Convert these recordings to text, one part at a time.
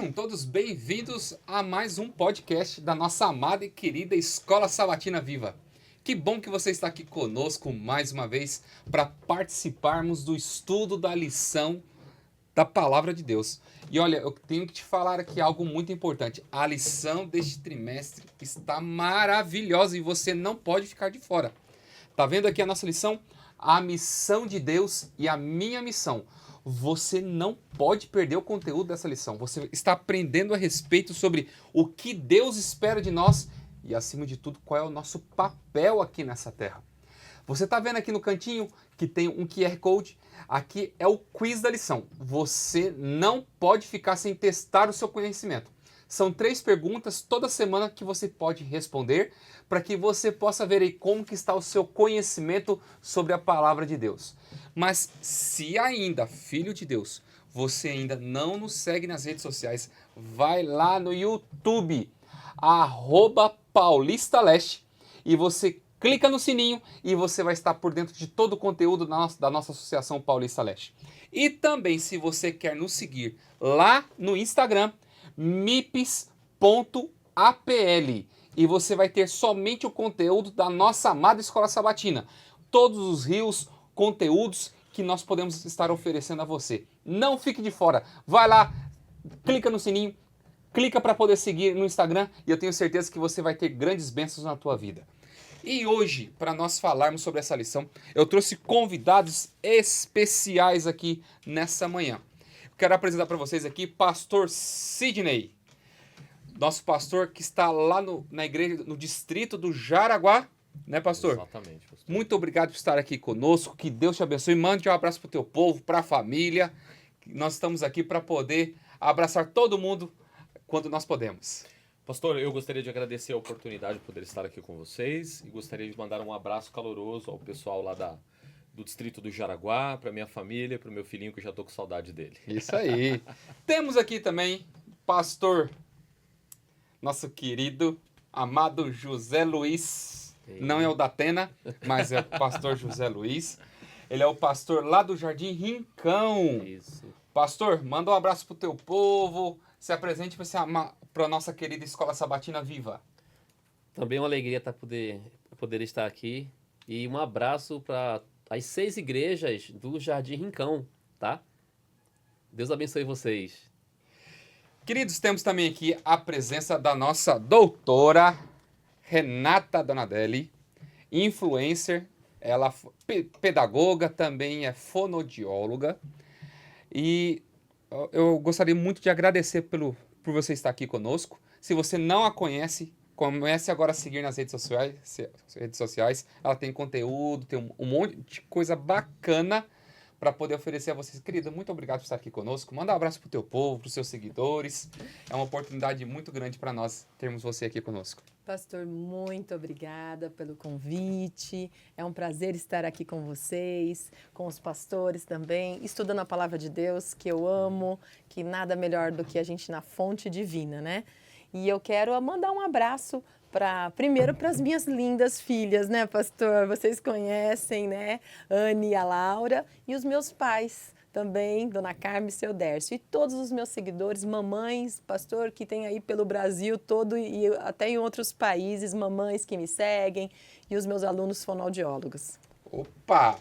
Sejam todos bem-vindos a mais um podcast da nossa amada e querida Escola Sabatina Viva. Que bom que você está aqui conosco mais uma vez para participarmos do estudo da lição da Palavra de Deus. E olha, eu tenho que te falar aqui algo muito importante. A lição deste trimestre está maravilhosa e você não pode ficar de fora. Tá vendo aqui a nossa lição? A missão de Deus e a minha missão. Você não pode perder o conteúdo dessa lição. Você está aprendendo a respeito sobre o que Deus espera de nós e, acima de tudo, qual é o nosso papel aqui nessa terra. Você está vendo aqui no cantinho que tem um QR Code? Aqui é o quiz da lição. Você não pode ficar sem testar o seu conhecimento. São 3 perguntas toda semana que você pode responder para que você possa ver aí como que está o seu conhecimento sobre a palavra de Deus. Mas se ainda, filho de Deus, você ainda não nos segue nas redes sociais, vai lá no YouTube, @PaulistaLeste, e você clica no sininho e você vai estar por dentro de todo o conteúdo da nossa Associação Paulista Leste. E também, se você quer nos seguir lá no Instagram, mips.apl, e você vai ter somente o conteúdo da nossa amada Escola Sabatina. Todos os rios, conteúdos que nós podemos estar oferecendo a você. Não fique de fora. Vai lá, clica no sininho, clica para poder seguir no Instagram e eu tenho certeza que você vai ter grandes bênçãos na tua vida. E hoje, para nós falarmos sobre essa lição, eu trouxe convidados especiais aqui nessa manhã. Quero apresentar para vocês aqui Pastor Sidney, nosso pastor que está lá na igreja, no distrito do Jaraguá, né, pastor? Exatamente, pastor. Muito obrigado por estar aqui conosco, que Deus te abençoe, mande um abraço para o teu povo, para a família. Nós estamos aqui para poder abraçar todo mundo quando nós podemos. Pastor, eu gostaria de agradecer a oportunidade de poder estar aqui com vocês e gostaria de mandar um abraço caloroso ao pessoal lá do distrito do Jaraguá, para minha família, para o meu filhinho que eu já estou com saudade dele. Isso aí. Temos aqui também pastor, nosso querido, amado José Luiz. Não é o da Atena, mas é o pastor José Luiz. Ele é o pastor lá do Jardim Rincão. Isso. Pastor, manda um abraço pro teu povo. Se apresente para a nossa querida Escola Sabatina Viva. Também uma alegria poder estar aqui. E um abraço para as 6 igrejas do Jardim Rincão, tá? Deus abençoe vocês. Queridos, temos também aqui a presença da nossa doutora Renata Donadelli, influencer, ela pedagoga, também é fonoaudióloga. E eu gostaria muito de agradecer por você estar aqui conosco. Se você não a conhece, comece agora a seguir nas redes sociais. Ela tem conteúdo, tem um monte de coisa bacana para poder oferecer a vocês. Querida, muito obrigado por estar aqui conosco. Manda um abraço para o teu povo, para os seus seguidores. É uma oportunidade muito grande para nós termos você aqui conosco. Pastor, muito obrigada pelo convite. É um prazer estar aqui com vocês, com os pastores também, estudando a palavra de Deus, que eu amo, que nada melhor do que a gente na fonte divina, né? E eu quero mandar um abraço primeiro para as minhas lindas filhas, né, pastor? Vocês conhecem, né? Anne e a Laura, e os meus pais também, Dona Carmen e seu Dércio, e todos os meus seguidores, mamães, pastor, que tem aí pelo Brasil todo e até em outros países, mamães que me seguem, e os meus alunos fonoaudiólogos. Opa!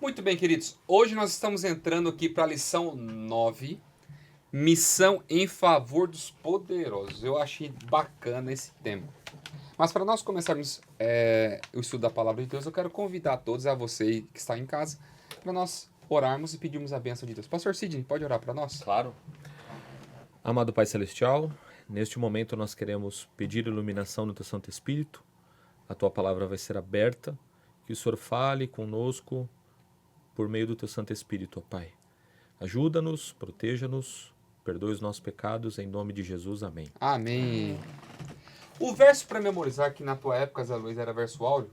Muito bem, queridos. Hoje nós estamos entrando aqui para a lição 9, Missão em Favor dos Poderosos. Eu achei bacana esse tema. Mas para nós começarmos o estudo da Palavra de Deus, eu quero convidar todos, a você que está em casa, para nós orarmos e pedirmos a bênção de Deus. Pastor Sidney, pode orar para nós? Claro. Amado Pai Celestial, neste momento nós queremos pedir iluminação no Teu Santo Espírito. A Tua Palavra vai ser aberta. Que o Senhor fale conosco por meio do Teu Santo Espírito, ó Pai. Ajuda-nos, proteja-nos, perdoe os nossos pecados, em nome de Jesus. Amém. Amém. O verso para memorizar, que na tua época, Zé Luiz, era verso áudio.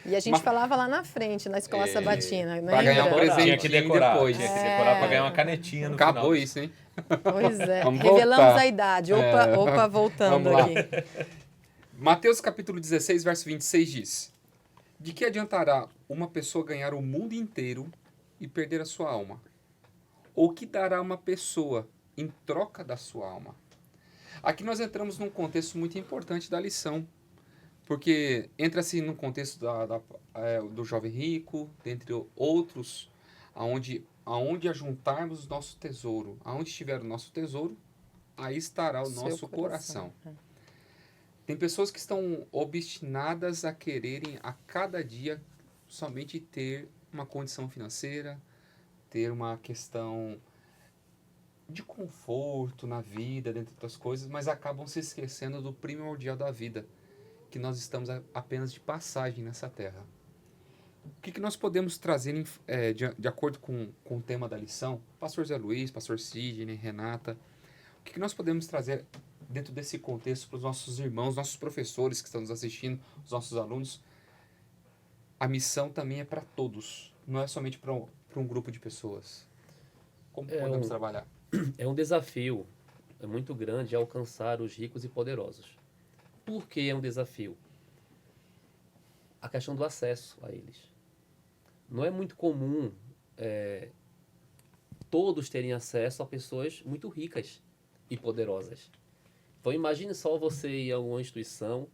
E a gente falava lá na frente, na Escola Sabatina, né? Para ganhar um presentinho Tinha que decorar, depois. tinha que decorar para ganhar uma canetinha no Acabou final. isso, hein? Pois é. Vamos Revelamos voltar. a idade. Opa, voltando Vamos lá. aqui. Mateus capítulo 16, verso 26 diz: De que adiantará uma pessoa ganhar o mundo inteiro e perder a sua alma? ou que dará uma pessoa em troca da sua alma? Aqui nós entramos num contexto muito importante da lição, porque entra-se no contexto do jovem rico, dentre outros, aonde ajuntarmos o nosso tesouro. Aonde estiver o nosso tesouro, aí estará o Seu nosso coração. É. Tem pessoas que estão obstinadas a quererem a cada dia somente ter uma condição financeira, ter uma questão de conforto na vida, dentre outras coisas, mas acabam se esquecendo do primordial da vida, que nós estamos apenas de passagem nessa terra. O que nós podemos trazer de acordo com o tema da lição? Pastor Zé Luiz, Pastor Sidney, Renata, o que nós podemos trazer dentro desse contexto para os nossos irmãos, nossos professores que estão nos assistindo, os nossos alunos? A missão também é para todos, não é somente para um grupo de pessoas. Como podemos trabalhar? É um desafio muito grande alcançar os ricos e poderosos. Por que é um desafio? A questão do acesso a eles. Não é muito comum todos terem acesso a pessoas muito ricas e poderosas. Então imagine só você ir a alguma instituição,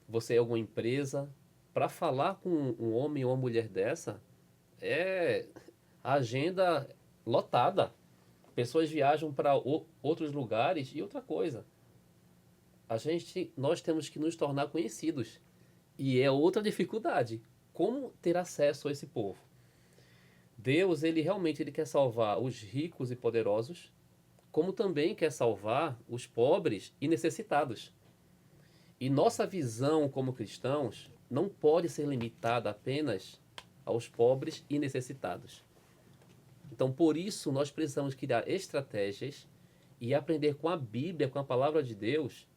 você ir a alguma empresa, para falar com um homem ou uma mulher dessa, a agenda lotada. Pessoas viajam para outros lugares e outra coisa. Nós temos que nos tornar conhecidos. E é outra dificuldade. Como ter acesso a esse povo? Deus, ele quer salvar os ricos e poderosos, como também quer salvar os pobres e necessitados. E nossa visão como cristãos não pode ser limitada apenas aos pobres e necessitados. Então, por isso, nós precisamos criar estratégias e aprender com a Bíblia, com a palavra de Deus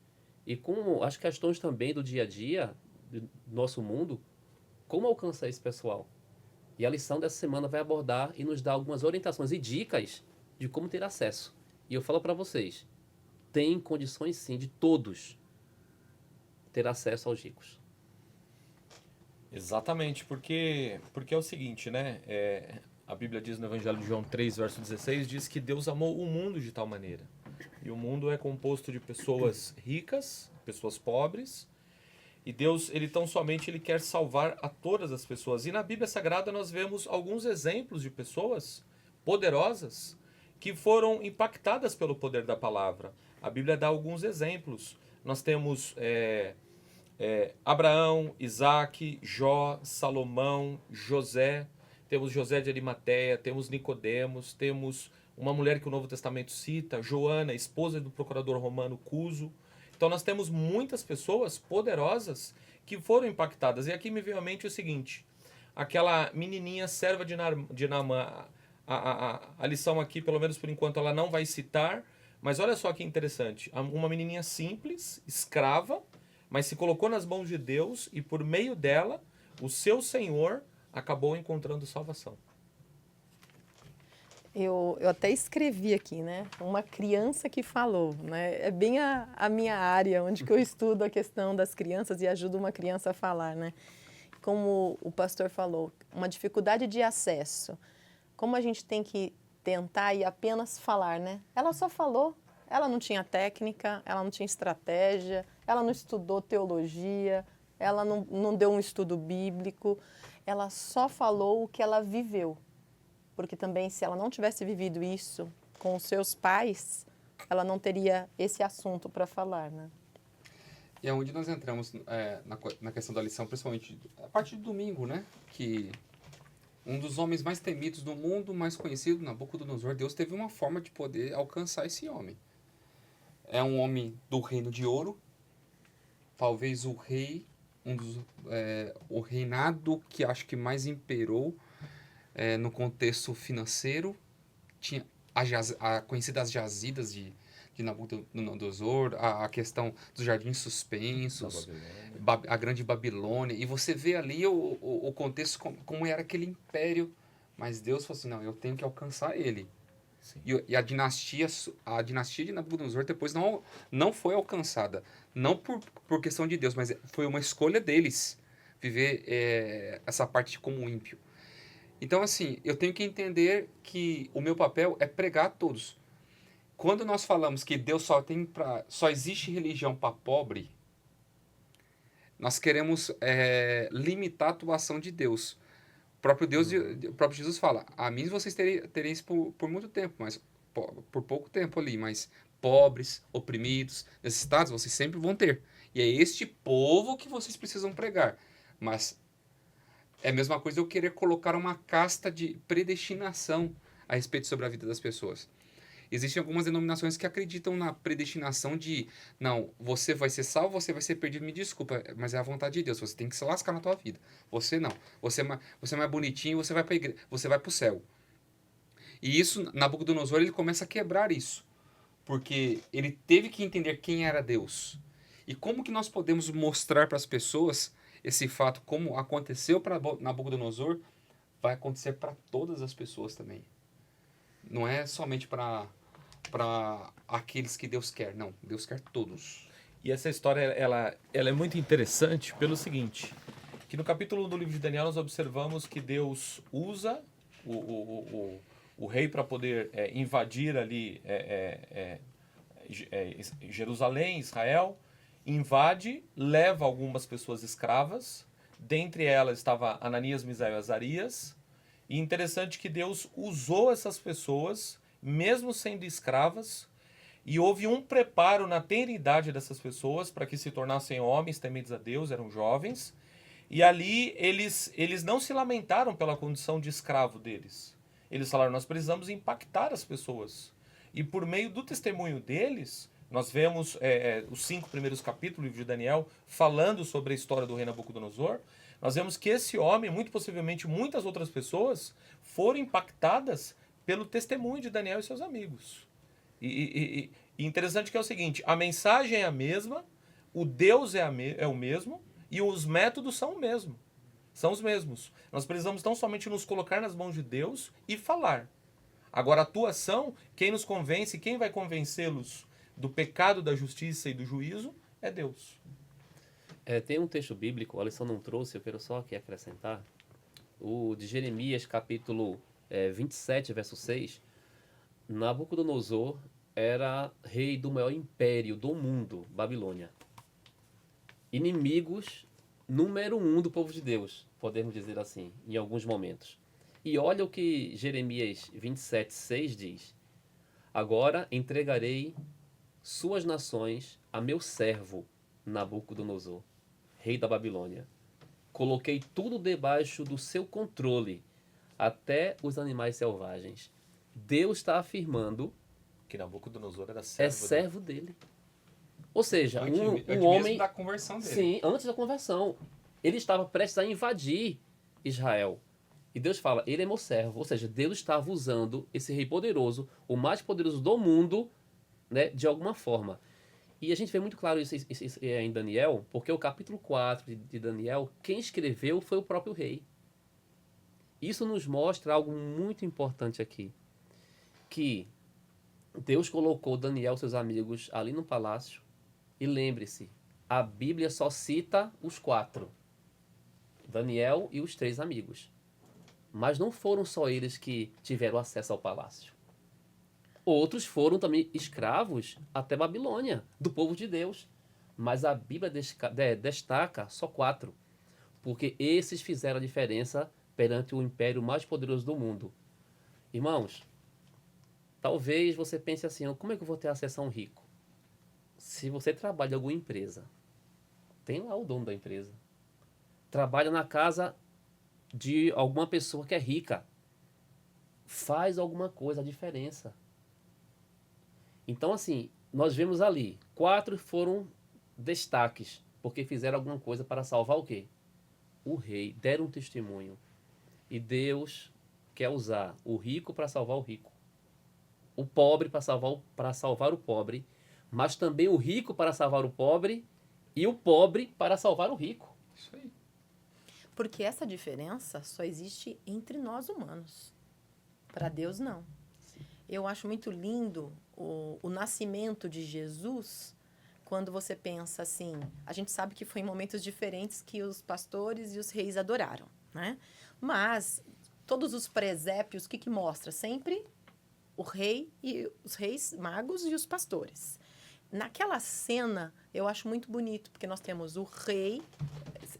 e com as questões também do dia a dia do nosso mundo, como alcançar esse pessoal. E a lição dessa semana vai abordar e nos dar algumas orientações e dicas de como ter acesso. E eu falo para vocês, tem condições sim de todos ter acesso aos ricos. Exatamente, porque é o seguinte, né? A Bíblia diz no Evangelho de João 3, verso 16, diz que Deus amou o mundo de tal maneira. E o mundo é composto de pessoas ricas, pessoas pobres, e Deus, ele quer salvar a todas as pessoas. E na Bíblia Sagrada nós vemos alguns exemplos de pessoas poderosas que foram impactadas pelo poder da palavra. A Bíblia dá alguns exemplos. Nós temos Abraão, Isaac, Jó, Salomão, José. Temos José de Arimateia, temos Nicodemos, temos uma mulher que o Novo Testamento cita, Joana, esposa do procurador romano Cuso. Então nós temos muitas pessoas poderosas que foram impactadas. E aqui me veio à mente o seguinte, aquela menininha serva de Naamã, a lição aqui, pelo menos por enquanto, ela não vai citar, mas olha só que interessante, uma menininha simples, escrava, mas se colocou nas mãos de Deus e por meio dela, o seu Senhor acabou encontrando salvação. Eu até escrevi aqui, né? Uma criança que falou, né? É bem a minha área, onde que eu estudo a questão das crianças e ajudo uma criança a falar, né? Como o pastor falou, uma dificuldade de acesso. Como a gente tem que tentar e apenas falar, né? Ela só falou, ela não tinha técnica, ela não tinha estratégia, ela não estudou teologia, ela não deu um estudo bíblico, ela só falou o que ela viveu. Porque também, se ela não tivesse vivido isso com os seus pais, ela não teria esse assunto para falar, né? E é onde nós entramos na questão da lição, principalmente a partir do domingo, né? Que um dos homens mais temidos do mundo, mais conhecido, Nabucodonosor, Deus teve uma forma de poder alcançar esse homem. É um homem do reino de ouro, talvez o rei, o reinado que acho que mais imperou no contexto financeiro. Tinha conhecidas jazidas de Nabucodonosor, a questão dos jardins suspensos, a grande Babilônia, e você vê ali o contexto, como era aquele império, mas Deus falou assim, não, eu tenho que alcançar ele. E a dinastia de Nabucodonosor depois não foi alcançada, não por questão de Deus, mas foi uma escolha deles, viver essa parte como ímpio. Então, assim, eu tenho que entender que o meu papel é pregar a todos. Quando nós falamos que Deus só existe religião para pobre, nós queremos limitar a atuação de Deus. O próprio Jesus fala: a mim vocês tereis por muito tempo, mas por pouco tempo ali, mas pobres, oprimidos, necessitados, vocês sempre vão ter. E é este povo que vocês precisam pregar. Mas é a mesma coisa eu querer colocar uma casta de predestinação a respeito sobre a vida das pessoas. Existem algumas denominações que acreditam na predestinação de, não, você vai ser salvo, você vai ser perdido, me desculpa, mas é a vontade de Deus, você tem que se lascar na tua vida. Você não. Você é mais bonitinho, você vai para igreja, você vai para o céu. E isso, Nabucodonosor, ele começa a quebrar isso, porque ele teve que entender quem era Deus. E como que nós podemos mostrar para as pessoas esse fato, como aconteceu para Nabucodonosor, vai acontecer para todas as pessoas também. Não é somente para aqueles que Deus quer, não. Deus quer todos. E essa história, ela é muito interessante pelo seguinte, que no capítulo 1 do livro de Daniel nós observamos que Deus usa o rei para poder invadir ali Jerusalém, Israel, invade, leva algumas pessoas escravas, dentre elas estava Ananias, Misael e Azarias, e interessante que Deus usou essas pessoas, mesmo sendo escravas, e houve um preparo na tenridade dessas pessoas para que se tornassem homens tementes a Deus, eram jovens, e ali eles não se lamentaram pela condição de escravo deles. Eles falaram: nós precisamos impactar as pessoas. E por meio do testemunho deles, nós vemos os 5 primeiros capítulos do livro de Daniel falando sobre a história do rei Nabucodonosor. Nós vemos que esse homem, muito possivelmente muitas outras pessoas, foram impactadas pelo testemunho de Daniel e seus amigos. E interessante que é o seguinte, a mensagem é a mesma, o Deus é o mesmo e os métodos são o mesmo. São os mesmos. Nós precisamos tão somente nos colocar nas mãos de Deus e falar. Agora, a atuação, quem nos convence, quem vai convencê-los do pecado, da justiça e do juízo, é Deus. Tem um texto bíblico, o Alisson não trouxe, eu quero só aqui acrescentar. O de Jeremias, capítulo 27, verso 6. Nabucodonosor era rei do maior império do mundo, Babilônia. Inimigos número 1 do povo de Deus, podemos dizer assim, em alguns momentos. E olha o que Jeremias 27, 6 diz. Agora entregarei suas nações a meu servo Nabucodonosor, rei da Babilônia. Coloquei tudo debaixo do seu controle, até os animais selvagens. Deus está afirmando Que Nabucodonosor era servo dele. Ou seja, Antes um homem... mesmo da conversão dele. Sim, antes da conversão. Ele estava prestes a invadir Israel. E Deus fala, ele é meu servo. Ou seja, Deus estava usando esse rei poderoso, o mais poderoso do mundo, né, de alguma forma. E a gente vê muito claro isso em Daniel, porque o capítulo 4 de Daniel, quem escreveu foi o próprio rei. Isso nos mostra algo muito importante aqui. Que Deus colocou Daniel e seus amigos ali no palácio. E lembre-se, a Bíblia só cita os 4. Daniel e os 3 amigos. Mas não foram só eles que tiveram acesso ao palácio. Outros foram também escravos até Babilônia, do povo de Deus. Mas a Bíblia destaca só 4. Porque esses fizeram a diferença perante o império mais poderoso do mundo. Irmãos, talvez você pense assim, como é que eu vou ter acesso a um rico? Se você trabalha em alguma empresa, tem lá o dono da empresa. Trabalha na casa de alguma pessoa que é rica. Faz alguma coisa, a diferença. Então, assim, nós vemos ali, 4 foram destaques, porque fizeram alguma coisa para salvar o quê? O rei, deram um testemunho. E Deus quer usar o rico para salvar o rico. O pobre para salvar o pobre, mas também o rico para salvar o pobre e o pobre para salvar o rico. Isso aí. Porque essa diferença só existe entre nós humanos. Para Deus, não. Eu acho muito lindo o nascimento de Jesus, quando você pensa assim, a gente sabe que foi em momentos diferentes que os pastores e os reis adoraram, né? Mas todos os presépios, o que que mostra? Sempre o rei e os reis magos e os pastores. Naquela cena, eu acho muito bonito, porque nós temos o rei,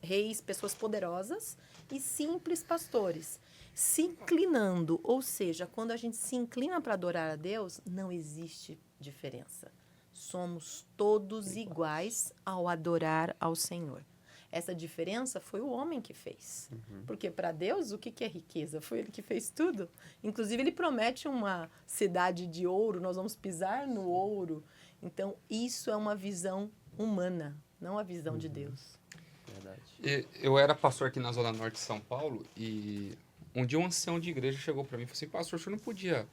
reis, pessoas poderosas e simples pastores se inclinando, ou seja, quando a gente se inclina para adorar a Deus, não existe diferença. Somos todos iguais ao adorar ao Senhor. Essa diferença foi o homem que fez. Porque para Deus, o que é riqueza? Foi ele que fez tudo. Inclusive, ele promete uma cidade de ouro, nós vamos pisar no ouro. Então, isso é uma visão humana, não a visão de Deus. Verdade. Eu era pastor aqui na Zona Norte de São Paulo e um dia um ancião de igreja chegou para mim e falou assim, pastor, o senhor não podia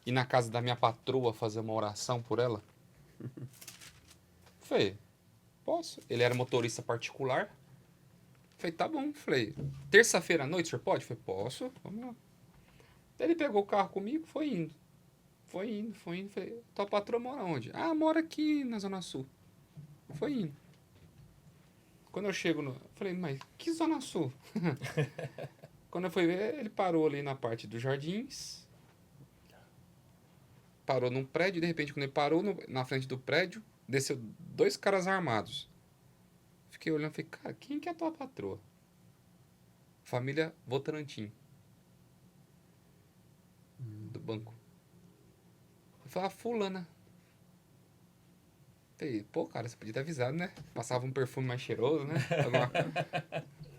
ir na casa da minha patroa fazer uma oração por ela? Falei, posso. Ele era motorista particular. Falei, tá bom. Falei, terça-feira à noite o senhor pode? Falei, posso, vamos lá. Daí ele pegou o carro comigo, foi indo. Foi indo. Falei, tua patroa mora onde? Ah, mora aqui na Zona Sul. Foi indo. Quando eu chego no... Falei, mas que Zona Sul? Quando eu fui ver, ele parou ali na parte dos jardins. Parou num prédio, de repente, quando ele parou na frente do prédio, desceu 2 caras armados. Fiquei olhando e falei, cara, quem que é a tua patroa? Família Votorantim. Do banco. Eu falei, fulana. Falei, pô, cara, você podia ter avisado, né? Passava um perfume mais cheiroso, né?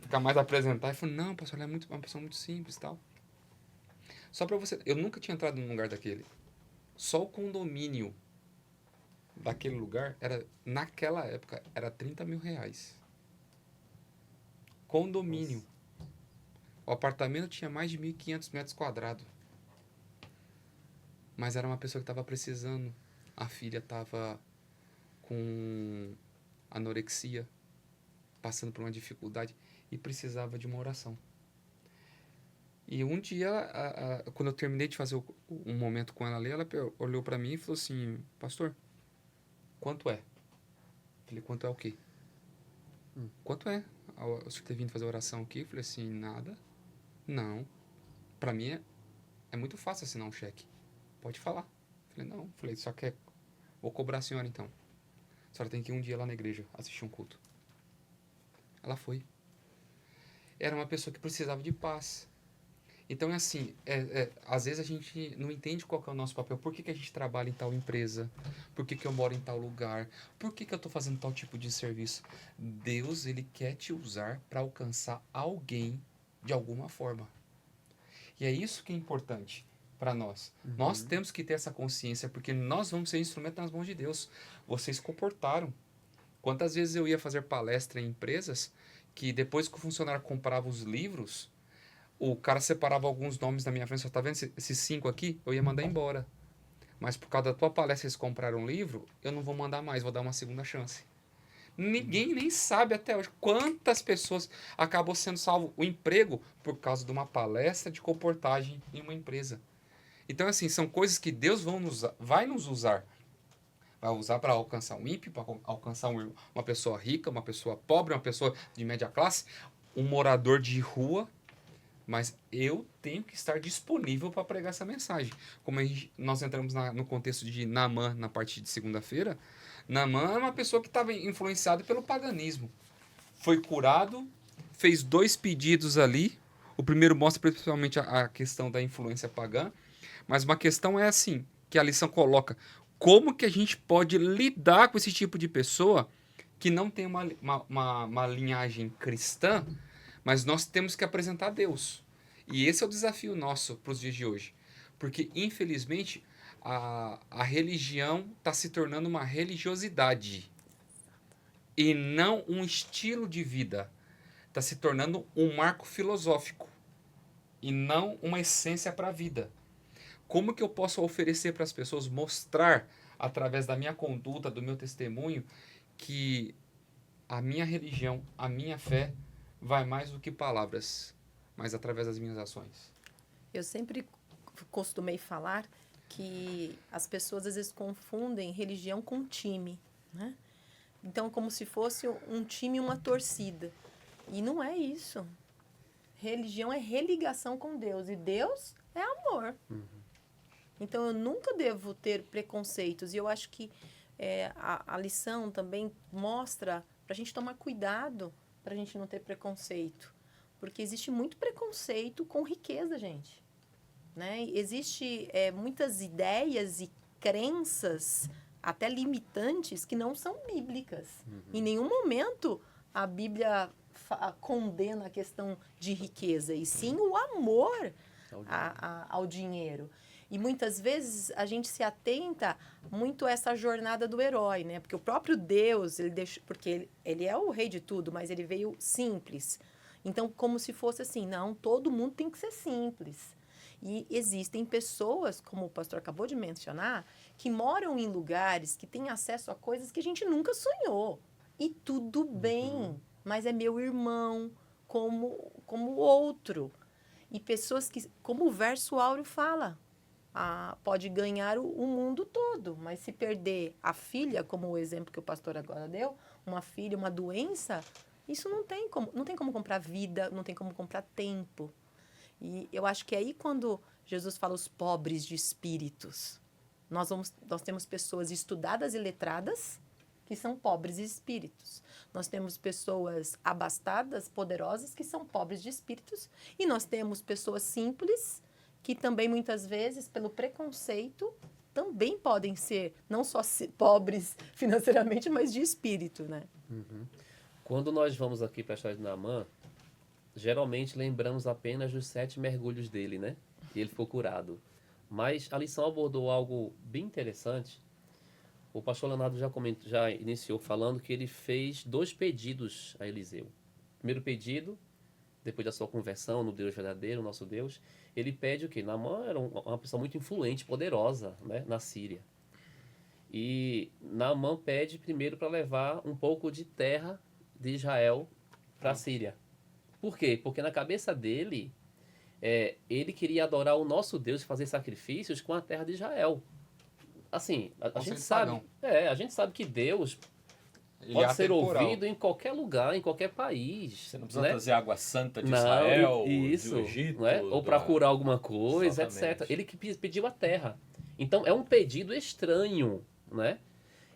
Ficar mais apresentar. Ele falou, não, pastor, ela é uma pessoa muito simples e tal. Só pra você... Eu nunca tinha entrado num lugar daquele. Só o condomínio daquele lugar, naquela época, era 30 mil reais. Condomínio. Nossa. O apartamento tinha mais de 1.500 metros quadrados. Mas era uma pessoa que estava precisando. A filha estava com anorexia, passando por uma dificuldade e precisava de uma oração. E um dia, quando eu terminei de fazer um momento com ela ali, ela olhou para mim e falou assim, pastor, quanto é? Falei, quanto é o quê? Quanto é? O senhor ter vindo fazer oração aqui? Eu falei assim, nada. Não. Para mim é muito fácil assinar um cheque. Pode falar. Falei, não. Falei, só quer... Vou cobrar a senhora então. A senhora tem que ir um dia lá na igreja assistir um culto. Ela foi. Era uma pessoa que precisava de paz. Então, é assim, às vezes a gente não entende qual que é o nosso papel. Por que a gente trabalha em tal empresa? Por que eu moro em tal lugar? Por que eu estou fazendo tal tipo de serviço? Deus, ele quer te usar para alcançar alguém de alguma forma. E é isso que é importante para nós. Nós temos que ter essa consciência, porque nós vamos ser instrumento nas mãos de Deus. Vocês comportaram. Quantas vezes eu ia fazer palestra em empresas que depois que o funcionário comprava os livros... O cara separava alguns nomes na minha frente, só tá vendo esses 5 aqui? Eu ia mandar embora. Mas por causa da tua palestra, eles compraram um livro, eu não vou mandar mais, vou dar uma segunda chance. Ninguém nem sabe até hoje quantas pessoas acabou sendo salvo o emprego por causa de uma palestra de comportagem em uma empresa. Então, assim, são coisas que Deus vai nos usar. Vai usar para alcançar um ímpio, para alcançar uma pessoa rica, uma pessoa pobre, uma pessoa de média classe, um morador de rua. Mas eu tenho que estar disponível para pregar essa mensagem. Como nós entramos no contexto de Naamã na parte de segunda-feira, Naamã é uma pessoa que estava influenciada pelo paganismo. Foi curado, fez 2 pedidos ali. O primeiro mostra principalmente a questão da influência pagã. Mas uma questão é assim, que a lição coloca. Como que a gente pode lidar com esse tipo de pessoa que não tem uma linhagem cristã, mas nós temos que apresentar Deus. E esse é o desafio nosso para os dias de hoje. Porque, infelizmente, a religião está se tornando uma religiosidade. E não um estilo de vida. Está se tornando um marco filosófico. E não uma essência para a vida. Como que eu posso oferecer para as pessoas, mostrar, através da minha conduta, do meu testemunho, que a minha religião, a minha fé, vai mais do que palavras, mas através das minhas ações. Eu sempre costumei falar que as pessoas às vezes confundem religião com time, né? Então, como se fosse um time e uma torcida. E não é isso. Religião é religação com Deus e Deus é amor. Então eu nunca devo ter preconceitos e eu acho que a lição também mostra para a gente tomar cuidado para a gente não ter preconceito, porque existe muito preconceito com riqueza, gente, né? Existe muitas ideias e crenças até limitantes que não são bíblicas. Em nenhum momento a Bíblia condena a questão de riqueza, e sim o amor ao dinheiro. E muitas vezes a gente se atenta muito a essa jornada do herói, né? Porque o próprio Deus, porque ele é o rei de tudo, mas ele veio simples. Então, como se fosse assim, não, todo mundo tem que ser simples. E existem pessoas, como o pastor acabou de mencionar, que moram em lugares que têm acesso a coisas que a gente nunca sonhou. E tudo bem, mas é meu irmão como o outro. E pessoas que, como o verso áureo fala, pode ganhar o mundo todo, mas se perder a filha, como o exemplo que o pastor agora deu, uma filha, uma doença, isso não tem como comprar vida, não tem como comprar tempo. E eu acho que é aí quando Jesus fala os pobres de espíritos. Nós temos pessoas estudadas e letradas que são pobres de espíritos. Nós temos pessoas abastadas, poderosas, que são pobres de espíritos. E nós temos pessoas simples que também, muitas vezes, pelo preconceito, também podem ser não só pobres financeiramente, mas de espírito, né? Quando nós vamos aqui para a história de Naamã, geralmente lembramos apenas dos 7 mergulhos dele, né? E ele ficou curado. Mas a lição abordou algo bem interessante. O pastor Leonardo já iniciou falando que ele fez 2 pedidos a Eliseu. Primeiro pedido, depois da sua conversão no Deus verdadeiro, nosso Deus, ele pede o quê? Naamã era uma pessoa muito influente, poderosa, né, na Síria. E Naamã pede primeiro para levar um pouco de terra de Israel para a Síria. Por quê? Porque na cabeça dele, ele queria adorar o nosso Deus e fazer sacrifícios com a terra de Israel. Assim, a gente sabe, a gente sabe que Deus pode ser ouvido em qualquer lugar, em qualquer país. Você não precisa trazer água santa de Israel, do Egito. Não é? Ou para curar alguma coisa, etc. Ele que pediu a terra. Então, é um pedido estranho, né?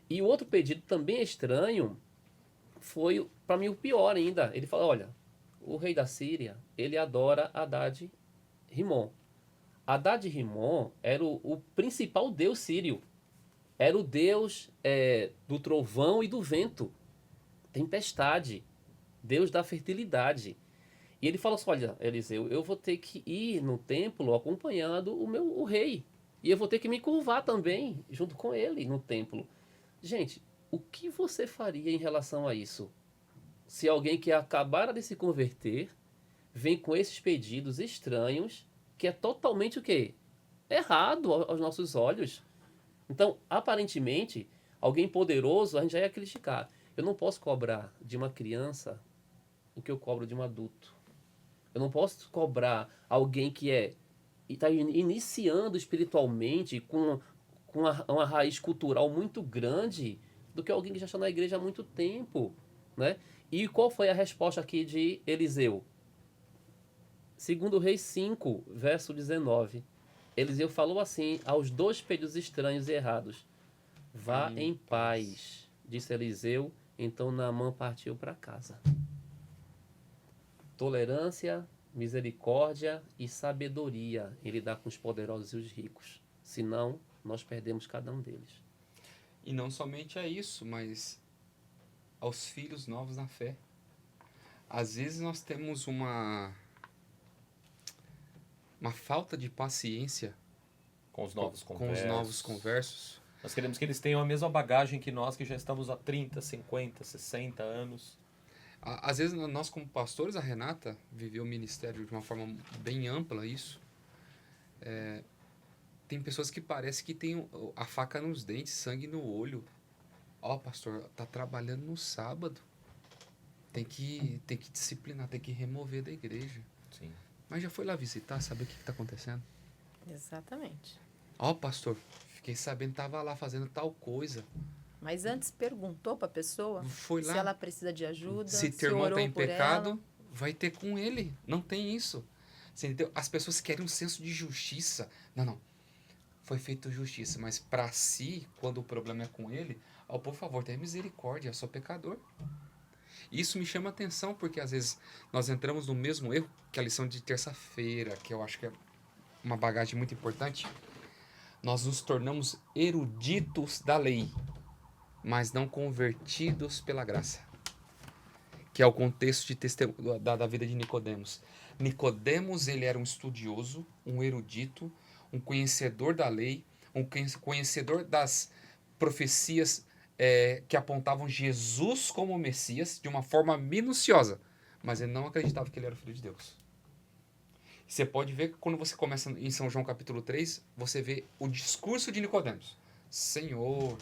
E o outro pedido também estranho foi, para mim, o pior ainda. Ele falou, olha, o rei da Síria, ele adora Adad-Rimon. Adad-Rimon era o principal deus sírio. Era o deus do trovão e do vento. Tempestade. Deus da fertilidade. E ele falou assim, olha, Eliseu, eu vou ter que ir no templo acompanhando o rei. E eu vou ter que me curvar também, junto com ele, no templo. Gente, o que você faria em relação a isso? Se alguém que acabara de se converter vem com esses pedidos estranhos, que é totalmente o quê? Errado aos nossos olhos. Então, aparentemente, alguém poderoso a gente já ia criticar. Eu não posso cobrar de uma criança o que eu cobro de um adulto. Eu não posso cobrar alguém que está iniciando espiritualmente com uma raiz cultural muito grande do que alguém que já está na igreja há muito tempo, né? E qual foi a resposta aqui de Eliseu? Segundo Reis 5, verso 19. Eliseu falou assim aos 2 pedidos estranhos e errados. Vá em paz, disse Eliseu. Então Naamã partiu para casa. Tolerância, misericórdia e sabedoria em lidar com os poderosos e os ricos. Senão, nós perdemos cada um deles. E não somente a isso, mas aos filhos novos na fé. Às vezes nós temos uma falta de paciência com os novos conversos. Nós queremos que eles tenham a mesma bagagem que nós, que já estamos há 30, 50, 60 anos. Às vezes nós, como pastores, a Renata viveu o ministério de uma forma bem ampla, isso. Tem pessoas que parece que tem a faca nos dentes, sangue no olho. Pastor, tá trabalhando no sábado. Tem que disciplinar, tem que remover da igreja. Sim. Mas já foi lá visitar, saber o que está acontecendo? Exatamente. Pastor, fiquei sabendo que estava lá fazendo tal coisa. Mas antes perguntou para a pessoa Foi lá, se ela precisa de ajuda, se teu irmão está em pecado, vai ter com ele. Não tem isso. Você entendeu? As pessoas querem um senso de justiça. Não. Foi feita justiça, mas para si, quando o problema é com ele, por favor, tenha misericórdia, eu sou pecador. Isso me chama atenção, porque às vezes nós entramos no mesmo erro que a lição de terça-feira, que eu acho que é uma bagagem muito importante. Nós nos tornamos eruditos da lei, mas não convertidos pela graça. Que é o contexto de da vida de Nicodemos. Nicodemos, ele era um estudioso, um erudito, um conhecedor da lei, um conhecedor das profecias que apontavam Jesus como Messias de uma forma minuciosa, mas ele não acreditava que ele era o Filho de Deus. Você pode ver que quando você começa em São João capítulo 3, você vê o discurso de Nicodemos. Senhor,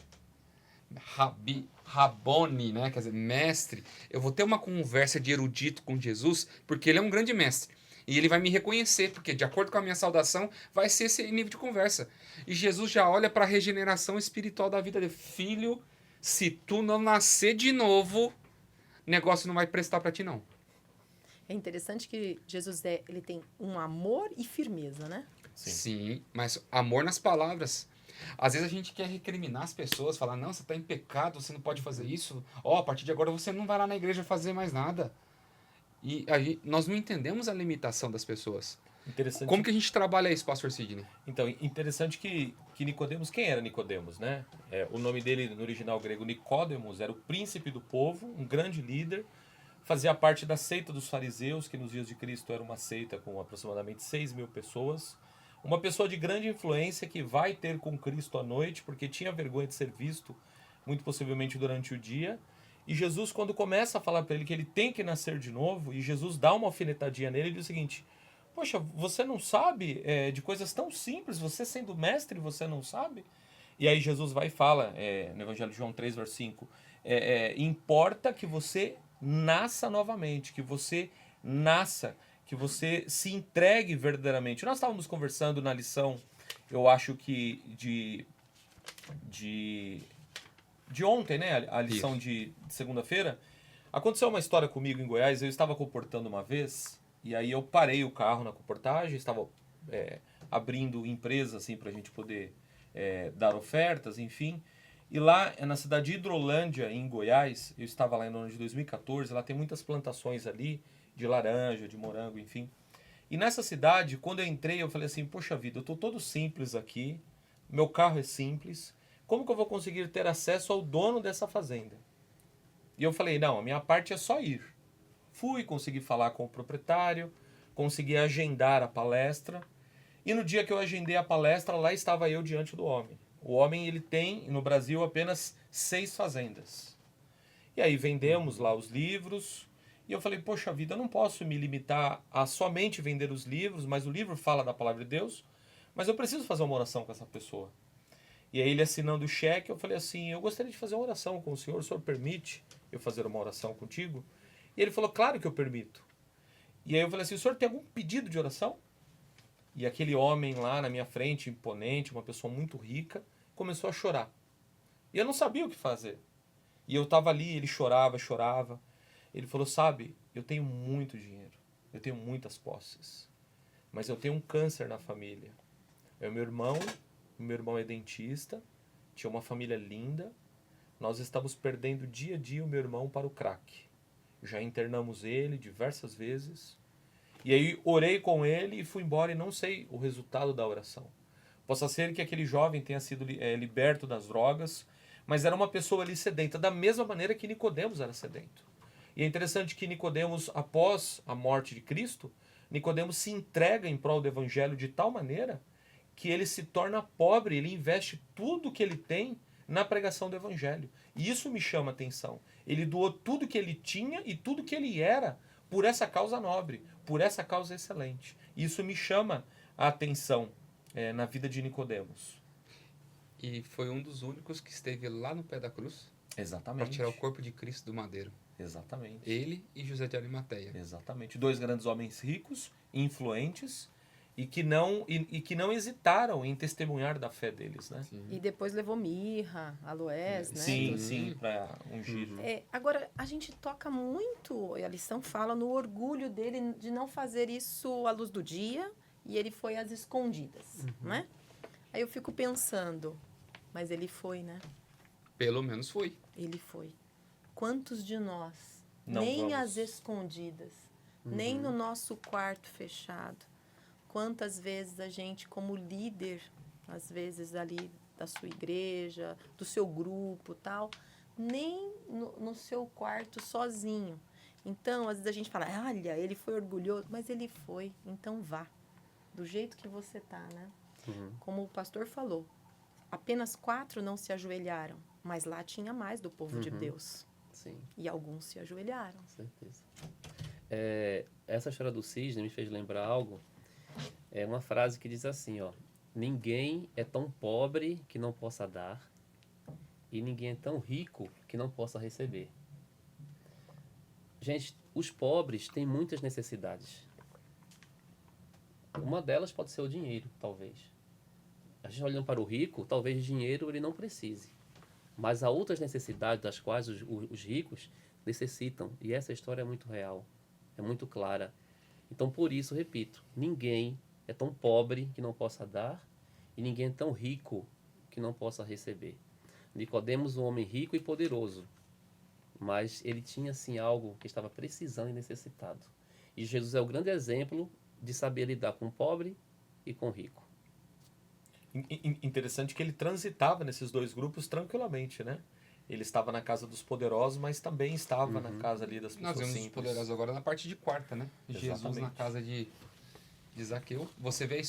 Rabone, né? Quer dizer, mestre, eu vou ter uma conversa de erudito com Jesus, porque ele é um grande mestre. E ele vai me reconhecer, porque de acordo com a minha saudação, vai ser esse nível de conversa. E Jesus já olha para a regeneração espiritual da vida dele. Filho, se tu não nascer de novo, negócio não vai prestar para ti, não. É interessante que Jesus ele tem um amor e firmeza, né? Sim, mas amor nas palavras. Às vezes a gente quer recriminar as pessoas, falar, não, você está em pecado, você não pode fazer isso. A partir de agora você não vai lá na igreja fazer mais nada. E nós não entendemos a limitação das pessoas. Como que a gente trabalha isso, pastor Sidney? Então, interessante que Nicodemos, quem era Nicodemos, né? O nome dele no original grego, Nicódemos, era o príncipe do povo, um grande líder, fazia parte da seita dos fariseus, que nos dias de Cristo era uma seita com aproximadamente 6.000 pessoas. Uma pessoa de grande influência que vai ter com Cristo à noite, porque tinha vergonha de ser visto, muito possivelmente durante o dia. E Jesus, quando começa a falar para ele que ele tem que nascer de novo, e Jesus dá uma alfinetadinha nele, ele diz o seguinte: poxa, você não sabe de coisas tão simples, você sendo mestre, você não sabe? E aí Jesus vai e fala, no Evangelho de João 3, verso 5, importa que você nasça novamente, que você nasça, que você se entregue verdadeiramente. Nós estávamos conversando na lição, eu acho que de ontem, né? A lição de segunda-feira. Aconteceu uma história comigo em Goiás. Eu estava comportando uma vez, e aí eu parei o carro na comportagem, estava abrindo empresa assim, para a gente poder dar ofertas, enfim. E lá na cidade de Hidrolândia, em Goiás, eu estava lá no ano de 2014, lá tem muitas plantações ali, de laranja, de morango, enfim. E nessa cidade, quando eu entrei, eu falei assim, poxa vida, eu estou todo simples aqui, meu carro é simples, como que eu vou conseguir ter acesso ao dono dessa fazenda? E eu falei, não, a minha parte é só ir. Fui, consegui falar com o proprietário, consegui agendar a palestra, e no dia que eu agendei a palestra, lá estava eu diante do homem. O homem, ele tem, no Brasil, apenas 6 fazendas. E aí vendemos lá os livros, e eu falei, poxa vida, eu não posso me limitar a somente vender os livros, mas o livro fala da palavra de Deus, mas eu preciso fazer uma oração com essa pessoa. E aí ele assinando o cheque, eu falei assim, eu gostaria de fazer uma oração com o senhor permite eu fazer uma oração contigo? E ele falou, claro que eu permito. E aí eu falei assim, o senhor tem algum pedido de oração? E aquele homem lá na minha frente, imponente, uma pessoa muito rica, começou a chorar. E eu não sabia o que fazer. E eu estava ali, ele chorava. Ele falou, sabe, eu tenho muito dinheiro, eu tenho muitas posses, mas eu tenho um câncer na família. Meu irmão é dentista, tinha uma família linda, nós estamos perdendo dia a dia o meu irmão para o crack. Já internamos ele diversas vezes, e aí orei com ele e fui embora e não sei o resultado da oração. Possa ser que aquele jovem tenha sido liberto das drogas, mas era uma pessoa ali sedenta, da mesma maneira que Nicodemos era sedento. E é interessante que Nicodemos, após a morte de Cristo, Nicodemos se entrega em prol do evangelho de tal maneira que ele se torna pobre, ele investe tudo que ele tem na pregação do evangelho. E isso me chama a atenção. Ele doou tudo que ele tinha e tudo que ele era por essa causa nobre, por essa causa excelente. Isso me chama a atenção na vida de Nicodemos. E foi um dos únicos que esteve lá no pé da cruz. Exatamente. Para tirar o corpo de Cristo do madeiro. Exatamente. Ele e José de Arimateia. Exatamente. 2 grandes homens ricos, influentes, e que não hesitaram em testemunhar da fé deles, né? E depois levou mirra, aloés, né? Sim, para ungir. Agora, a gente toca muito, e a lição fala no orgulho dele de não fazer isso à luz do dia, e ele foi às escondidas, né? Aí eu fico pensando, mas ele foi, né? Pelo menos foi. Ele foi. Quantos de nós, Não nem vamos. às escondidas, nem no nosso quarto fechado, quantas vezes a gente, como líder, às vezes ali da sua igreja, do seu grupo, tal, nem no seu quarto sozinho. Então, às vezes a gente fala, olha, ele foi orgulhoso, mas ele foi, então vá. Do jeito que você tá, né? Como o pastor falou, apenas 4 não se ajoelharam, mas lá tinha mais do povo de Deus. Sim, E alguns se ajoelharam. com certeza. Essa história do cisne me fez lembrar algo. É uma frase que diz assim, ó: ninguém é tão pobre que não possa dar, e ninguém é tão rico que não possa receber. Gente, os pobres têm muitas necessidades. Uma delas pode ser o dinheiro, talvez. A gente olhando para o rico, talvez dinheiro ele não precise. Mas há outras necessidades das quais os ricos necessitam. E essa história é muito real, é muito clara. Então, por isso, repito, ninguém é tão pobre que não possa dar, e ninguém é tão rico que não possa receber. Nicodemos, um homem rico e poderoso, mas ele tinha, assim, algo que estava precisando e necessitado. E Jesus é o grande exemplo de saber lidar com o pobre e com o rico. Interessante que ele transitava nesses dois grupos tranquilamente, né? Ele estava na casa dos poderosos, mas também estava na casa ali das pessoas Nós vemos os simples. poderosos agora na parte de quarta, né? Jesus na Exatamente. casa de Zaqueu. Você vê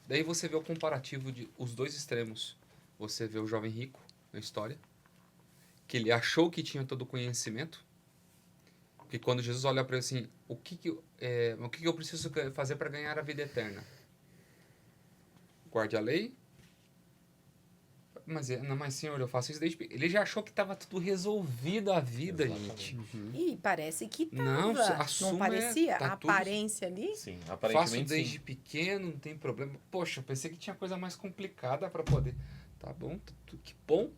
daí você vê o comparativo de os dois extremos. Você vê o jovem rico na história, que ele achou que tinha todo o conhecimento, que quando Jesus olha para ele assim, o que eu preciso fazer para ganhar a vida eterna? Guarde a lei. Mas, não, mas senhor, eu faço isso desde... Ele já achou que estava tudo resolvido a vida, Exatamente. gente. E parece que tava. Não, Não assuma, parecia? tá A tudo- aparência ali. Sim, Faço aparentemente desde sim. pequeno, não tem problema. Poxa, eu pensei que tinha coisa mais complicada para poder... Tá bom, que bom.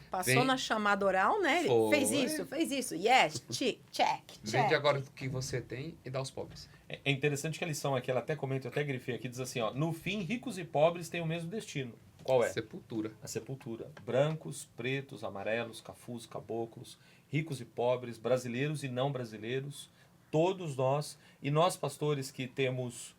Passou Vem. na chamada oral, né? Ele Foi. fez isso. Yes, check, Vende check. agora o que você tem e dá aos pobres. É interessante que a lição aqui, ela até comenta, eu até grifei aqui, diz assim, ó, no fim, ricos e pobres têm o mesmo destino. Qual é? Sepultura. A sepultura. Brancos, pretos, amarelos, cafus, caboclos, ricos e pobres, brasileiros e não brasileiros, todos nós, e nós pastores que temos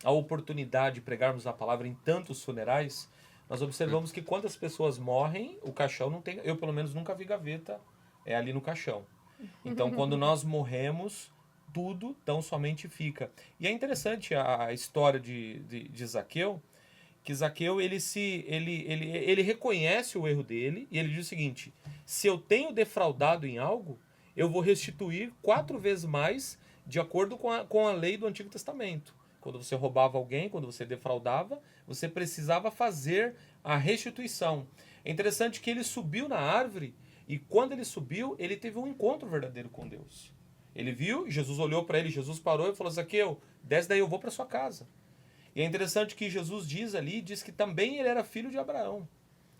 a oportunidade de pregarmos a palavra em tantos funerais, nós observamos que quando as pessoas morrem, o caixão não tem, eu pelo menos nunca vi gaveta ali no caixão. Então quando nós morremos, tudo tão somente fica. E é interessante a história de Zaqueu, que Zaqueu ele reconhece o erro dele e ele diz o seguinte: se eu tenho defraudado em algo, eu vou restituir 4 vezes mais de acordo com a lei do Antigo Testamento. Quando você roubava alguém, quando você defraudava, você precisava fazer a restituição. É interessante que ele subiu na árvore e quando ele subiu, ele teve um encontro verdadeiro com Deus. Ele viu, Jesus olhou para ele, Jesus parou e falou: Zaqueu, desce daí, eu vou para sua casa. E é interessante que Jesus diz que também ele era filho de Abraão.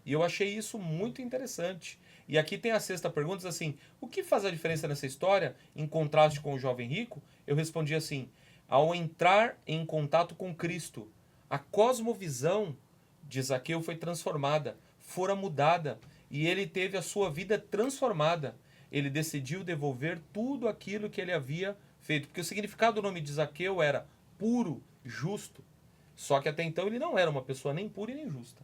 E eu achei isso muito interessante. E aqui tem a sexta pergunta, diz assim, o que faz a diferença nessa história, em contraste com o jovem rico? Eu respondi assim, ao entrar em contato com Cristo, a cosmovisão de Zaqueu foi transformada, fora mudada, e ele teve a sua vida transformada. Ele decidiu devolver tudo aquilo que ele havia feito. Porque o significado do nome de Zaqueu era puro, justo. Só que até então ele não era uma pessoa nem pura e nem justa.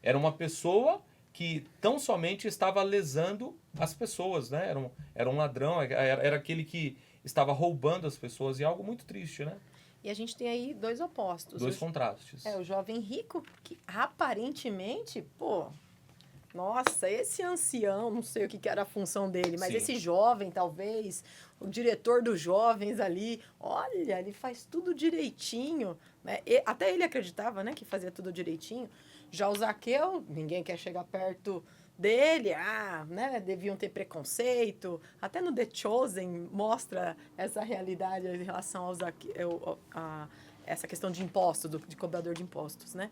Era uma pessoa que tão somente estava lesando as pessoas, né? Era um ladrão, era aquele que estava roubando as pessoas, e algo muito triste, né? E a gente tem aí 2 opostos. Dois contrastes. O jovem rico, que aparentemente, nossa, esse ancião, não sei o que era a função dele, mas Sim. esse jovem, talvez, o diretor dos jovens ali, olha, ele faz tudo direitinho, né? Até ele acreditava, né, que fazia tudo direitinho. Já o Zaqueu, ninguém quer chegar perto dele, né, deviam ter preconceito. Até no The Chosen mostra essa realidade em relação a essa questão de impostos, de cobrador de impostos, né?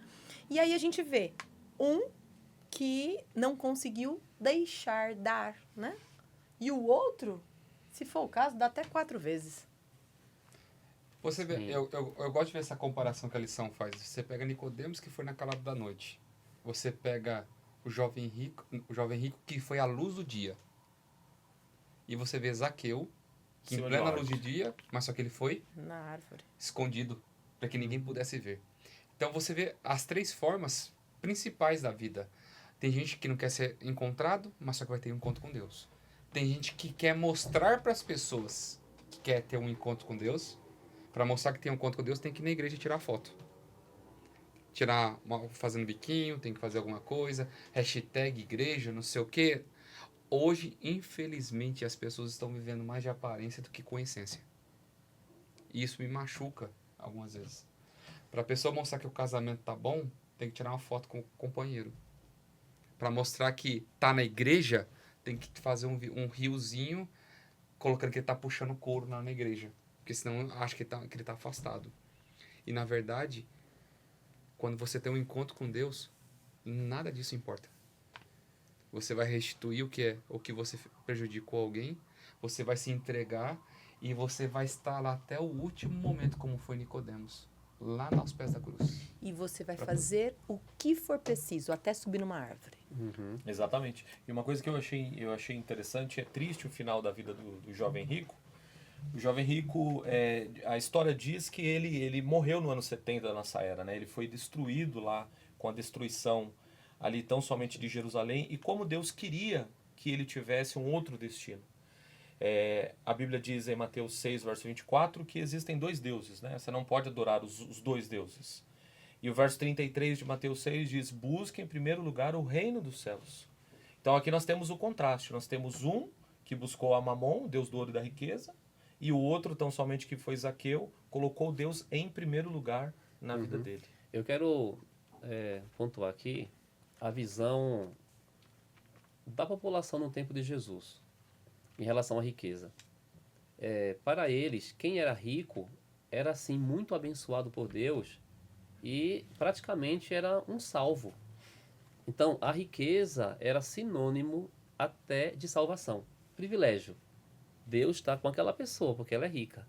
E aí a gente vê um que não conseguiu deixar dar, né? E o outro, se for o caso, dá até 4 vezes. Você vê, Sim. eu gosto de ver essa comparação que a lição faz. Você pega Nicodemos, que foi na calada da noite. Você pega o jovem rico que foi a luz do dia. E você vê Zaqueu, que em Cima de plena uma luz de dia, mas só que ele foi Na árvore. escondido, para que ninguém pudesse ver. Então você vê as 3 formas principais da vida. Tem gente que não quer ser encontrado, mas só que vai ter um encontro com Deus. Tem gente que quer mostrar para as pessoas que quer ter um encontro com Deus. Para mostrar que tem um encontro com Deus, tem que ir na igreja tirar foto. Fazendo biquinho, tem que fazer alguma coisa, hashtag igreja, não sei o quê. Hoje, infelizmente, as pessoas estão vivendo mais de aparência do que com essência. E isso me machuca algumas vezes. Para a pessoa mostrar que o casamento tá bom, tem que tirar uma foto com o companheiro. Para mostrar que tá na igreja, tem que fazer um riozinho colocando que ele tá puxando couro lá na igreja. Porque senão acho que ele tá afastado. E na verdade, quando você tem um encontro com Deus, nada disso importa. Você vai restituir o que você prejudicou alguém, você vai se entregar e você vai estar lá até o último momento, como foi Nicodemos, lá aos pés da cruz. E você vai fazer o que for preciso, até subir numa árvore. Exatamente. E uma coisa que eu achei interessante, é triste o final da vida do jovem rico. O jovem rico, a história diz que ele morreu no ano 70 da nossa era, né? Ele foi destruído lá com a destruição ali tão somente de Jerusalém, e como Deus queria que ele tivesse um outro destino. A Bíblia diz em Mateus 6, verso 24, que existem 2 deuses, né? Você não pode adorar os 2 deuses. E o verso 33 de Mateus 6 diz: busque em primeiro lugar o reino dos céus. Então aqui nós temos o contraste. Nós temos um que buscou a Mamon, o deus do ouro e da riqueza, e o outro, tão somente que foi Zaqueu, colocou Deus em primeiro lugar na vida dele. Eu quero pontuar aqui a visão da população no tempo de Jesus em relação à riqueza. Para eles, quem era rico era assim muito abençoado por Deus e praticamente era um salvo. Então, a riqueza era sinônimo até de salvação, privilégio. Deus está com aquela pessoa porque ela é rica.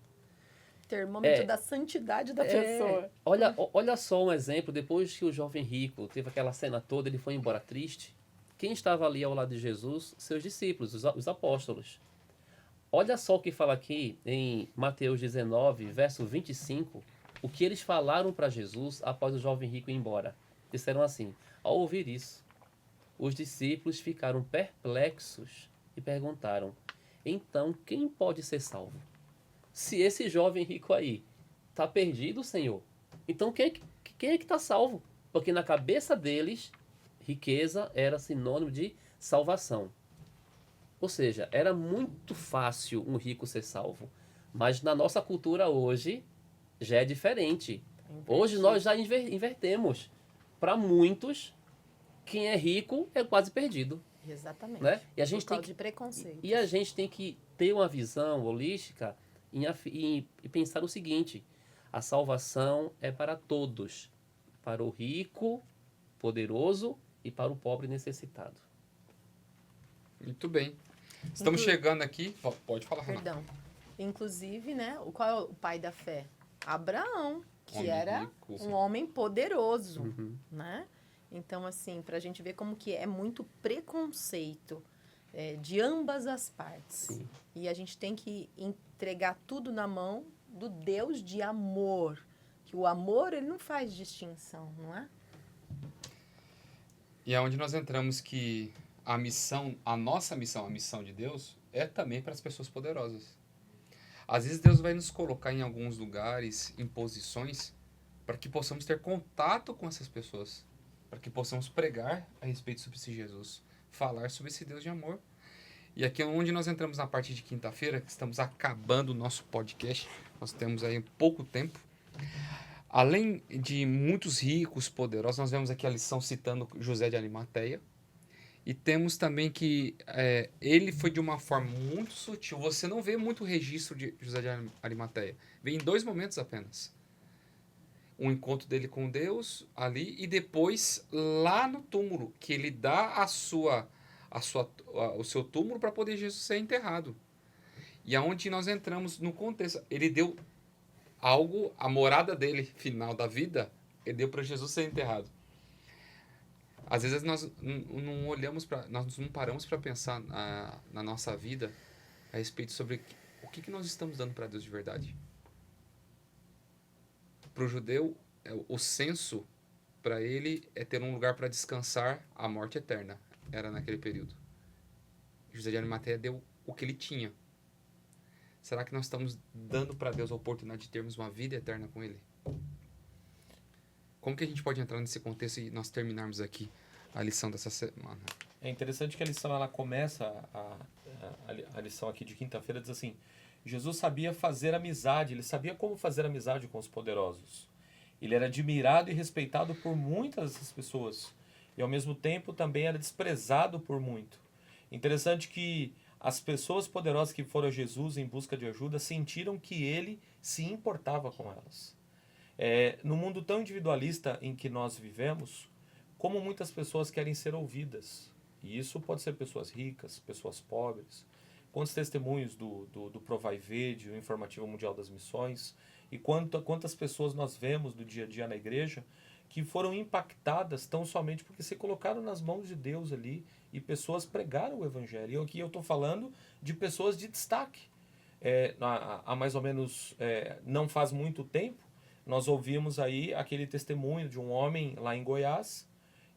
Termômetro da santidade da pessoa. Olha só um exemplo, depois que o jovem rico teve aquela cena toda, ele foi embora triste. Quem estava ali ao lado de Jesus? Seus discípulos, os apóstolos. Olha só o que fala aqui em Mateus 19, verso 25, o que eles falaram para Jesus após o jovem rico ir embora. Disseram assim: ao ouvir isso, os discípulos ficaram perplexos e perguntaram: então, quem pode ser salvo? Se esse jovem rico aí está perdido, Senhor, então quem é que está salvo? Porque na cabeça deles, riqueza era sinônimo de salvação. Ou seja, era muito fácil um rico ser salvo. Mas na nossa cultura hoje, já é diferente. Hoje nós já invertemos. Para muitos, quem é rico é quase perdido. Exatamente. Né? E a gente Por causa tem de preconceito. E a gente tem que ter uma visão holística e pensar o seguinte: a salvação é para todos, para o rico, poderoso e para o pobre necessitado. Muito bem. Estamos chegando aqui. Pode falar, Renato. Perdão. Inclusive, né? Qual é o pai da fé? Abraão, que Homem era rico, um sim. homem poderoso, né? Então, assim, para a gente ver como que é muito preconceito de ambas as partes. Sim. E a gente tem que entregar tudo na mão do Deus de amor. Que o amor, ele não faz distinção, não é? E é onde nós entramos que a nossa missão, a missão de Deus, é também para as pessoas poderosas. Às vezes Deus vai nos colocar em alguns lugares, em posições, para que possamos ter contato com essas pessoas, para que possamos pregar a respeito sobre esse Jesus, falar sobre esse Deus de amor. E aqui é onde nós entramos na parte de quinta-feira, que estamos acabando o nosso podcast, nós temos aí pouco tempo. Além de muitos ricos, poderosos, nós vemos aqui a lição citando José de Arimateia. E temos também que ele foi de uma forma muito sutil. Você não vê muito registro de José de Arimateia. Vê em 2 momentos apenas. Um encontro dele com Deus ali e depois lá no túmulo, que ele dá o seu túmulo para poder Jesus ser enterrado. E aonde nós entramos no contexto. Ele deu algo, a morada dele, final da vida, ele deu para Jesus ser enterrado. Às vezes nós não olhamos nós não paramos para pensar na nossa vida a respeito sobre o que nós estamos dando para Deus de verdade. Para o judeu, o censo para ele é ter um lugar para descansar, a morte eterna. Era naquele período. José de Arimateia deu o que ele tinha. Será que nós estamos dando para Deus a oportunidade de termos uma vida eterna com Ele? Como que a gente pode entrar nesse contexto e nós terminarmos aqui a lição dessa semana? É interessante que a lição ela começa, a lição aqui de quinta-feira diz assim, Jesus sabia fazer amizade, ele sabia como fazer amizade com os poderosos. Ele era admirado e respeitado por muitas dessas pessoas. E ao mesmo tempo também era desprezado por muito. Interessante que as pessoas poderosas que foram a Jesus em busca de ajuda sentiram que ele se importava com elas. No mundo tão individualista em que nós vivemos, como muitas pessoas querem ser ouvidas. E isso pode ser pessoas ricas, pessoas pobres. Quantos testemunhos do Provai Vede, o Informativo Mundial das Missões, e quantas pessoas nós vemos do dia a dia na igreja que foram impactadas tão somente porque se colocaram nas mãos de Deus ali e pessoas pregaram o Evangelho. E aqui eu estou falando de pessoas de destaque. Há mais ou menos, não faz muito tempo, nós ouvimos aí aquele testemunho de um homem lá em Goiás.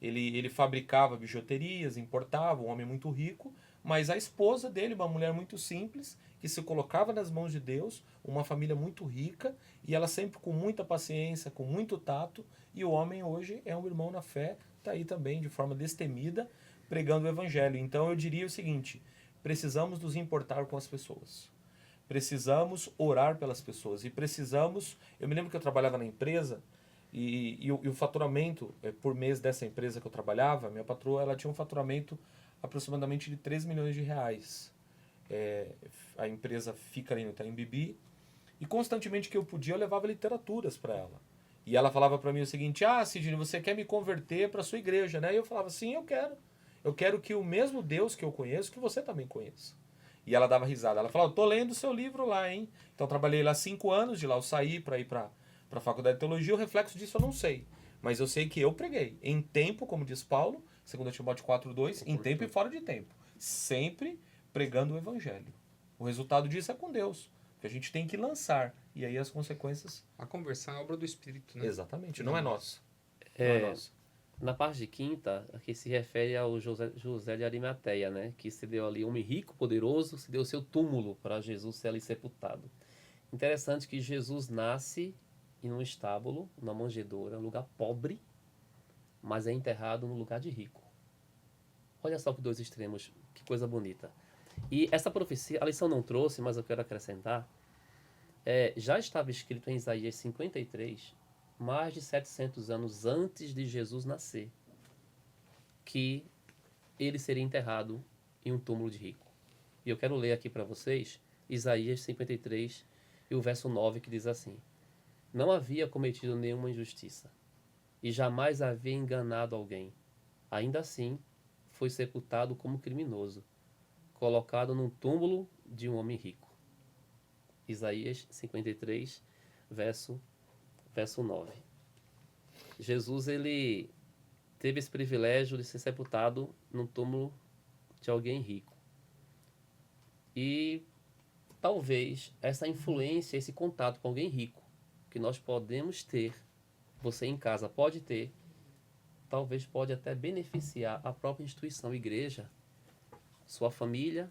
Ele fabricava bijuterias, importava, um homem muito rico, mas a esposa dele, uma mulher muito simples, que se colocava nas mãos de Deus, uma família muito rica, e ela sempre com muita paciência, com muito tato, e o homem hoje é um irmão na fé, está aí também de forma destemida, pregando o Evangelho. Então eu diria o seguinte, precisamos nos importar com as pessoas. Precisamos orar pelas pessoas, e precisamos... Eu me lembro que eu trabalhava na empresa, e o faturamento por mês dessa empresa que eu trabalhava, minha patroa ela tinha um faturamento aproximadamente de 3 milhões de reais. A empresa fica ali no Itaim Bibi, e constantemente que eu podia eu levava literaturas para ela. E ela falava para mim o seguinte, Sidney, você quer me converter para a sua igreja, né? E eu falava, sim, eu quero. Eu quero que o mesmo Deus que eu conheço, que você também conheça. E ela dava risada. Ela falava, eu tô lendo o seu livro lá, hein? Então eu trabalhei lá 5 anos, de lá eu saí para ir para a faculdade de teologia, o reflexo disso eu não sei. Mas eu sei que eu preguei. Em tempo, como diz Paulo, 2 Timóteo 4:2, em tempo e fora de tempo. Sempre pregando o Evangelho. O resultado disso é com Deus. Que a gente tem que lançar. E aí as consequências... A conversão é obra do Espírito, né? Exatamente. Não é nossa. Não é nossa. Na parte de quinta, aqui se refere ao José de Arimateia, né? Que se deu ali, homem rico, poderoso, se deu seu túmulo para Jesus ser ali sepultado. Interessante que Jesus nasce em um estábulo, numa manjedoura, um lugar pobre, mas é enterrado num lugar de rico. Olha só que 2 extremos, que coisa bonita. E essa profecia, a lição não trouxe, mas eu quero acrescentar, já estava escrito em Isaías 53, mais de 700 anos antes de Jesus nascer, que ele seria enterrado em um túmulo de rico. E eu quero ler aqui para vocês Isaías 53 e o verso 9, que diz assim: Não havia cometido nenhuma injustiça, e jamais havia enganado alguém. Ainda assim, foi sepultado como criminoso, colocado num túmulo de um homem rico. Isaías 53, verso 9. Jesus, ele teve esse privilégio de ser sepultado num túmulo de alguém rico. E talvez essa influência, esse contato com alguém rico, que nós podemos ter, você em casa pode ter, talvez pode até beneficiar a própria instituição, igreja, sua família,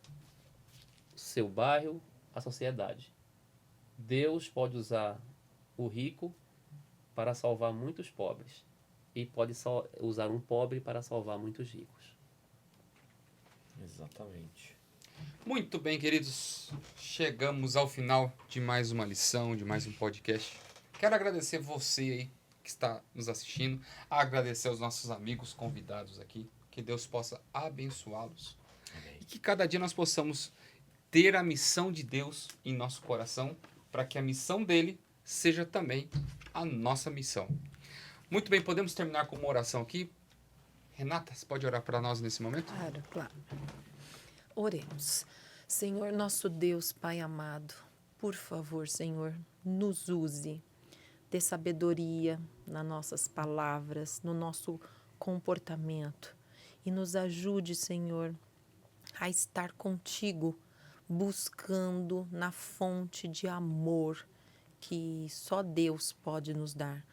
seu bairro, a sociedade. Deus pode usar o rico para salvar muitos pobres e pode usar um pobre para salvar muitos ricos. Exatamente. Muito bem, queridos. Chegamos ao final de mais uma lição, de mais um podcast. Quero agradecer você aí que está nos assistindo, agradecer aos nossos amigos convidados aqui, Que Deus possa abençoá-los. E que cada dia nós possamos ter a missão de Deus em nosso coração, para que a missão dele seja também a nossa missão. Muito bem, podemos terminar com uma oração aqui. Renata, você pode orar para nós nesse momento? Claro, claro. Oremos. Senhor, nosso Deus, Pai amado, por favor, Senhor, nos use. Dê sabedoria nas nossas palavras, no nosso comportamento. E nos ajude, Senhor, a estar contigo, buscando na fonte de amor que só Deus pode nos dar.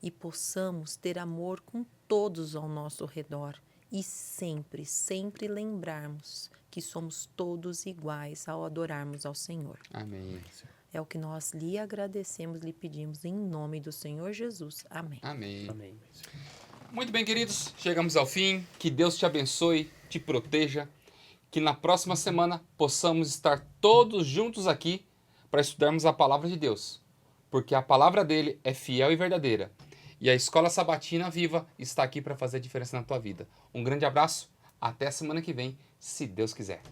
E possamos ter amor com todos ao nosso redor. E sempre, sempre lembrarmos que somos todos iguais ao adorarmos ao Senhor. Amém. É o que nós lhe agradecemos, lhe pedimos em nome do Senhor Jesus. Amém. Amém. Amém. Muito bem, queridos, chegamos ao fim. Que Deus te abençoe, te proteja. Que na próxima semana possamos estar todos juntos aqui para estudarmos a palavra de Deus. Porque a palavra dele é fiel e verdadeira. E a Escola Sabatina Viva está aqui para fazer a diferença na tua vida. Um grande abraço, até a semana que vem, se Deus quiser.